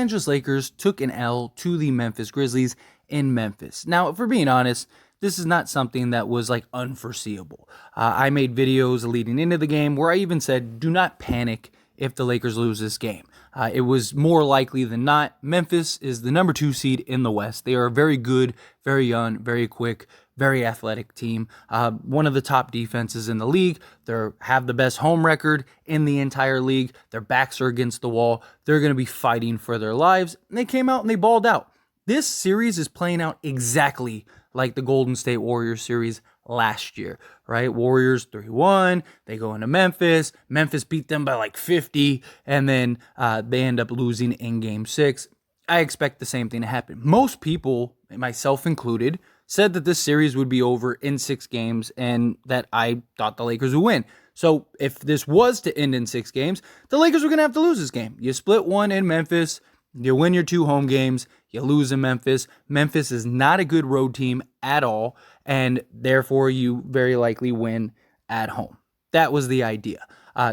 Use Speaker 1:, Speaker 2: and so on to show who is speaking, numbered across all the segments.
Speaker 1: Angeles Lakers took an L to the Memphis Grizzlies in Memphis. Now, if we're being honest, this is not something that was like unforeseeable. I made videos leading into the game where I even said, do not panic if the Lakers lose this game. It was more likely than not. Memphis is the number 2 seed in the West. They are a very good, very young, very quick, very athletic team. One of the top defenses in the league. They have the best home record in the entire league. Their backs are against the wall. They're going to be fighting for their lives. And they came out and they balled out. This series is playing out exactly like the Golden State Warriors series last year, right? Warriors 3-1, they go into Memphis. Memphis beat them by like 50, and then they end up losing in Game 6. I expect the same thing to happen. Most people, myself included, said that this series would be over in 6 games and that I thought the Lakers would win. So if this was to end in 6 games, the Lakers were going to have to lose this game. You split one in Memphis, you win your 2 home games, you lose in Memphis. Memphis is not a good road team at all, and therefore you very likely win at home. That was the idea.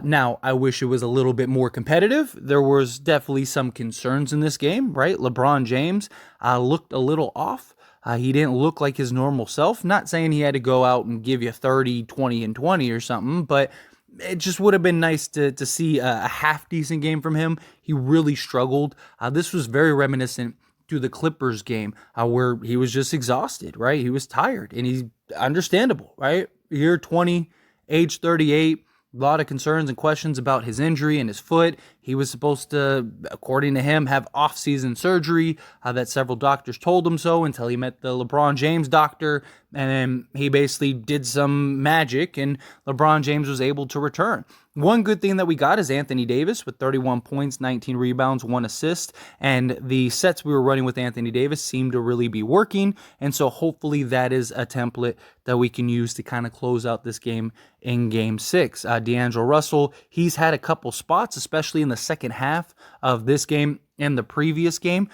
Speaker 1: Now, I wish it was a little bit more competitive. There was definitely some concerns in this game, right? LeBron James looked a little off. He didn't look like his normal self. Not saying he had to go out and give you 30, 20, and 20 or something, but it just would have been nice to see a half-decent game from him. He really struggled. This was very reminiscent to the Clippers game where he was just exhausted, right? He was tired, and he's understandable, right? Year 20, age 38, a lot of concerns and questions about his injury and his foot. He was supposed to, according to him, have off-season surgery that several doctors told him so until he met the LeBron James doctor, and then he basically did some magic, and LeBron James was able to return. One good thing that we got is Anthony Davis with 31 points, 19 rebounds, 1 assist, and the sets we were running with Anthony Davis seemed to really be working, and so hopefully that is a template that we can use to kind of close out this game in Game 6. D'Angelo Russell, he's had a couple spots, especially in the second half of this game and the previous game.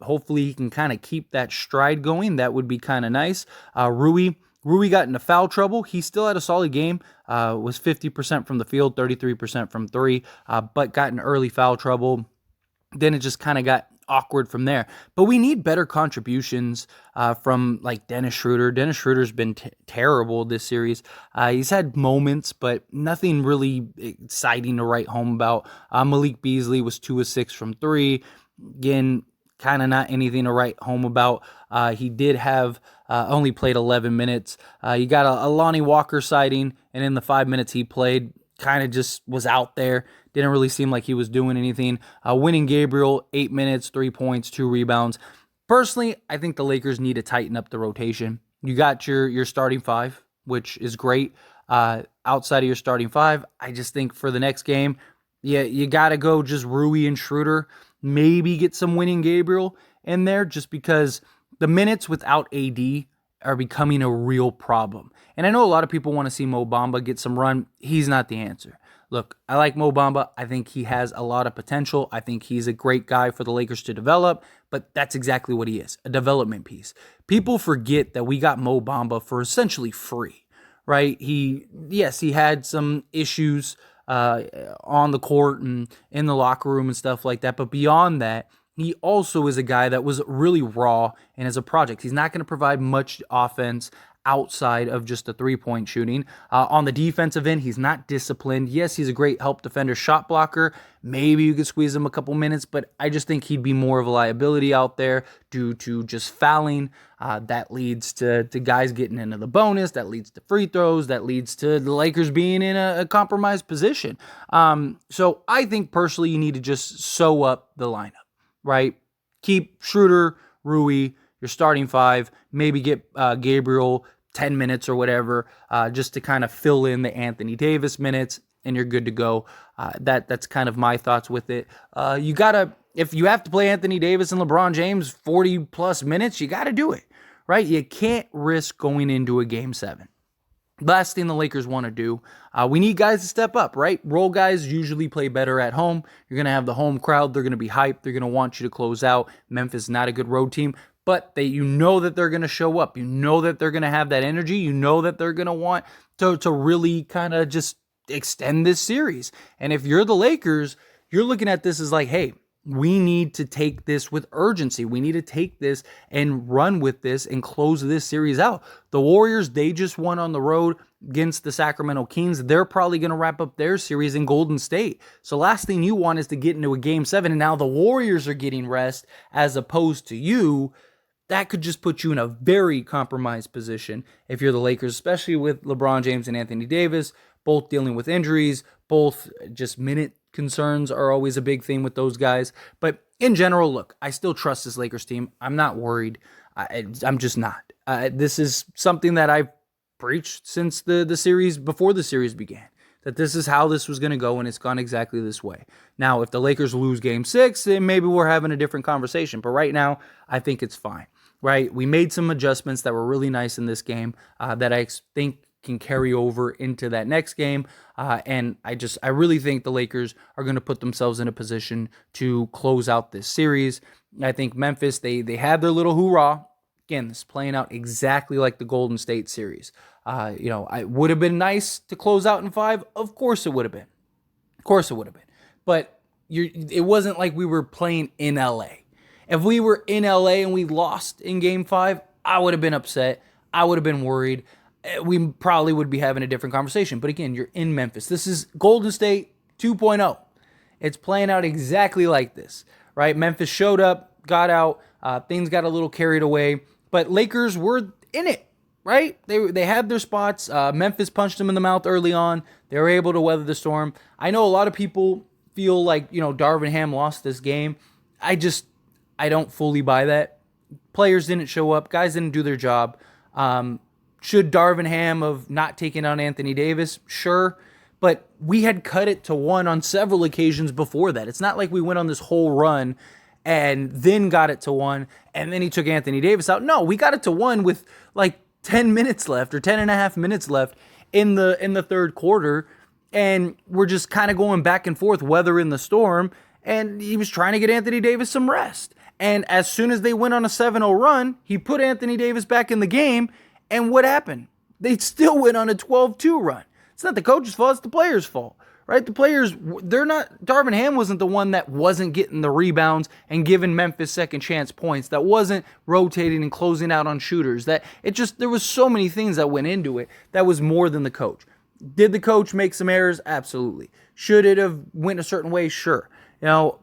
Speaker 1: Hopefully he can kind of keep that stride going. That would be kind of nice. Rui got into foul trouble. He still had a solid game, was 50% from the field, 33% from 3, but got in early foul trouble. Then it just kind of got awkward from there. But we need better contributions from like Dennis Schroeder. Dennis Schroeder's been terrible this series. He's had moments, but nothing really exciting to write home about. Malik Beasley was 2 of 6 from 3. Again, kind of not anything to write home about. He did have only played 11 minutes. You got a Lonnie Walker sighting, and in the 5 minutes he played, kind of just was out there. Didn't really seem like he was doing anything. Winning Gabriel, 8 minutes, 3 points, 2 rebounds. Personally, I think the Lakers need to tighten up the rotation. You got your starting 5, which is great. Outside of your starting 5, I just think for the next game, you got to go just Rui and Schroeder. Maybe get some Winning Gabriel in there just because the minutes without AD are becoming a real problem. And I know a lot of people want to see Mo Bamba get some run. He's not the answer. Look, I like Mo Bamba. I think he has a lot of potential. I think he's a great guy for the Lakers to develop, but that's exactly what he is, a development piece. People forget that we got Mo Bamba for essentially free, right? He had some issues on the court and in the locker room and stuff like that, but beyond that, he also is a guy that was really raw and as a project. He's not going to provide much offense outside of just the 3-point shooting. On the defensive end, he's not disciplined. Yes, he's a great help defender, shot blocker. Maybe you could squeeze him a couple minutes, but I just think he'd be more of a liability out there due to just fouling. That leads to guys getting into the bonus. That leads to free throws. That leads to the Lakers being in a compromised position. So I think personally you need to just sew up the lineup, right? Keep Schroeder, Rui, your starting 5, maybe get Gabriel 10 minutes or whatever, just to kind of fill in the Anthony Davis minutes, and you're good to go. That's kind of my thoughts with it. If you have to play Anthony Davis and LeBron James 40 plus minutes, you got to do it, right? You can't risk going into a Game 7. Last thing the Lakers want to do, we need guys to step up, right? Role guys usually play better at home. You're going to have the home crowd. They're going to be hyped. They're going to want you to close out. Memphis is not a good road team, but you know that they're going to show up. You know that they're going to have that energy. You know that they're going to want to really kind of just extend this series. And if you're the Lakers, you're looking at this as like, hey, we need to take this with urgency. We need to take this and run with this and close this series out. The Warriors, they just won on the road against the Sacramento Kings. They're probably going to wrap up their series in Golden State. So last thing you want is to get into a game 7, and now the Warriors are getting rest as opposed to you. That could just put you in a very compromised position if you're the Lakers, especially with LeBron James and Anthony Davis, both dealing with injuries, both just minute concerns are always a big thing with those guys. But in general, look, I still trust this Lakers team. I'm not worried. I'm just not. This is something that I've preached since the series, before the series began, that this is how this was going to go, and it's gone exactly this way. Now, if the Lakers lose game 6, then maybe we're having a different conversation. But right now, I think it's fine, right? We made some adjustments that were really nice in this game that I think can carry over into that next game. And I really think the Lakers are going to put themselves in a position to close out this series. I think Memphis, they had their little hoorah. Again, this is playing out exactly like the Golden State series. It would have been nice to close out in 5. Of course it would have been. Of course it would have been. But it wasn't like we were playing in LA. If we were in LA and we lost in game 5, I would have been upset. I would have been worried. We probably would be having a different conversation. But again, you're in Memphis. This is Golden State 2.0. It's playing out exactly like this, right? Memphis showed up, got out, things got a little carried away, but Lakers were in it, right? They had their spots. Memphis punched them in the mouth early on. They were able to weather the storm. I know a lot of people feel like, Darvin Ham lost this game. I don't fully buy that. Players didn't show up. Guys didn't do their job. Should Darvin Ham have not taken on Anthony Davis? Sure. But we had cut it to 1 on several occasions before that. It's not like we went on this whole run and then got it to 1 and then he took Anthony Davis out. No, we got it to 1 with like 10 minutes left or 10 and a half minutes left in the third quarter. And we're just kind of going back and forth, weathering the storm. And he was trying to get Anthony Davis some rest. And as soon as they went on a 7-0 run, he put Anthony Davis back in the game. And what happened? They still went on a 12-2 run. It's not the coach's fault, it's the players' fault, right? The players, Darvin Ham wasn't the one that wasn't getting the rebounds and giving Memphis second chance points, that wasn't rotating and closing out on shooters, there was so many things that went into it that was more than the coach. Did the coach make some errors? Absolutely. Should it have went a certain way? Sure.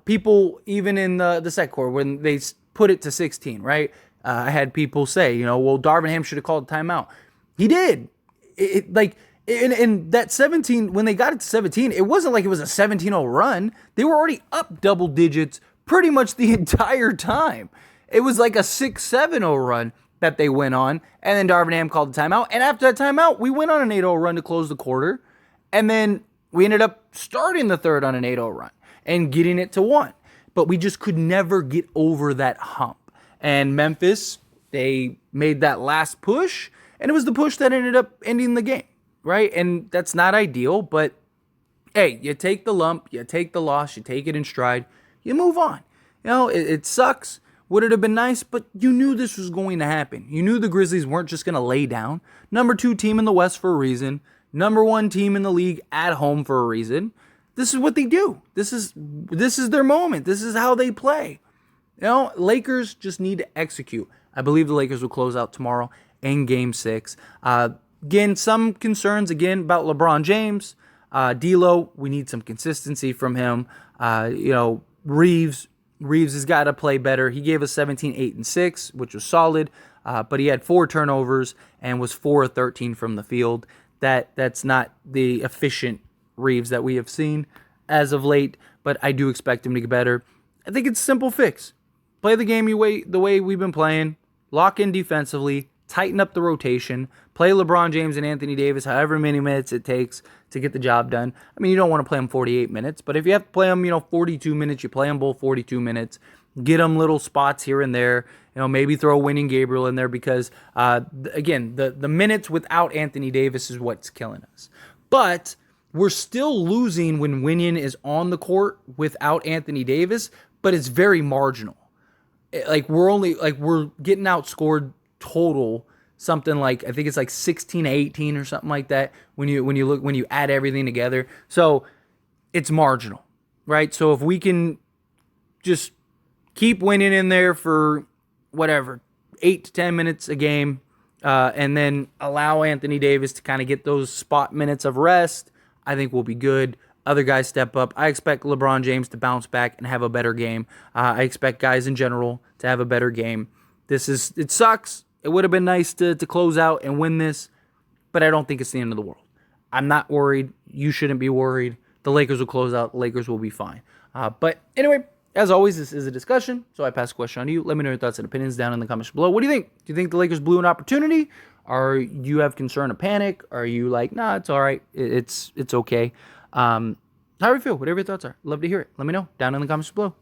Speaker 1: People, even in the second quarter, when they put it to 16, right? I had people say, well, Darvin Ham should have called a timeout. He did. In that 17, when they got it to 17, it wasn't like it was a 17-0 run. They were already up double digits pretty much the entire time. It was like a 6-7-0 run that they went on, and then Darvin Ham called the timeout. And after that timeout, we went on an 8-0 run to close the quarter, and then we ended up starting the third on an 8-0 run and getting it to 1. But we just could never get over that hump. And Memphis, they made that last push, and it was the push that ended up ending the game, right? And that's not ideal, but hey, you take the lump, you take the loss, you take it in stride, you move on. It sucks. Would it have been nice? But you knew this was going to happen. You knew the Grizzlies weren't just going to lay down. Number 2 team in the West for a reason. Number 1 team in the league at home for a reason. This is what they do. This is their moment. This is how they play. Lakers just need to execute. I believe the Lakers will close out tomorrow in Game 6. Again, some concerns about LeBron James. D'Lo, we need some consistency from him. Reeves has got to play better. He gave us 17, 8, and 6, which was solid, but he had 4 turnovers and was 4 of 13 from the field. That's not the efficient Reeves that we have seen as of late, but I do expect him to get better. I think it's a simple fix. Play the game the way we've been playing. Lock in defensively. Tighten up the rotation. Play LeBron James and Anthony Davis however many minutes it takes to get the job done. I mean, you don't want to play them 48 minutes, but if you have to play them, 42 minutes, you play them both 42 minutes. Get them little spots here and there. Maybe throw Winning Gabriel in there because, again, the minutes without Anthony Davis is what's killing us. But we're still losing when Winning is on the court without Anthony Davis, but it's very marginal. We're getting outscored total something like, I think it's like 16-18 or something like that when you add everything together. So it's marginal, right? So if we can just keep winning in there for whatever, 8 to 10 minutes a game, and then allow Anthony Davis to kind of get those spot minutes of rest. I think we'll be good. Other guys step up. I expect LeBron James to bounce back and have a better game. I expect guys in general to have a better game. It sucks. It would have been nice to close out and win this, but I don't think it's the end of the world. I'm not worried. You shouldn't be worried. The Lakers will close out. The Lakers will be fine. But anyway, as always, this is a discussion, so I pass the question on to you. Let me know your thoughts and opinions down in the comments below. What do you think? Do you think the Lakers blew an opportunity? Or you have concern or panic? Are you like, nah, it's all right. It's okay. How do you feel? Whatever your thoughts are. Love to hear it. Let me know down in the comments below.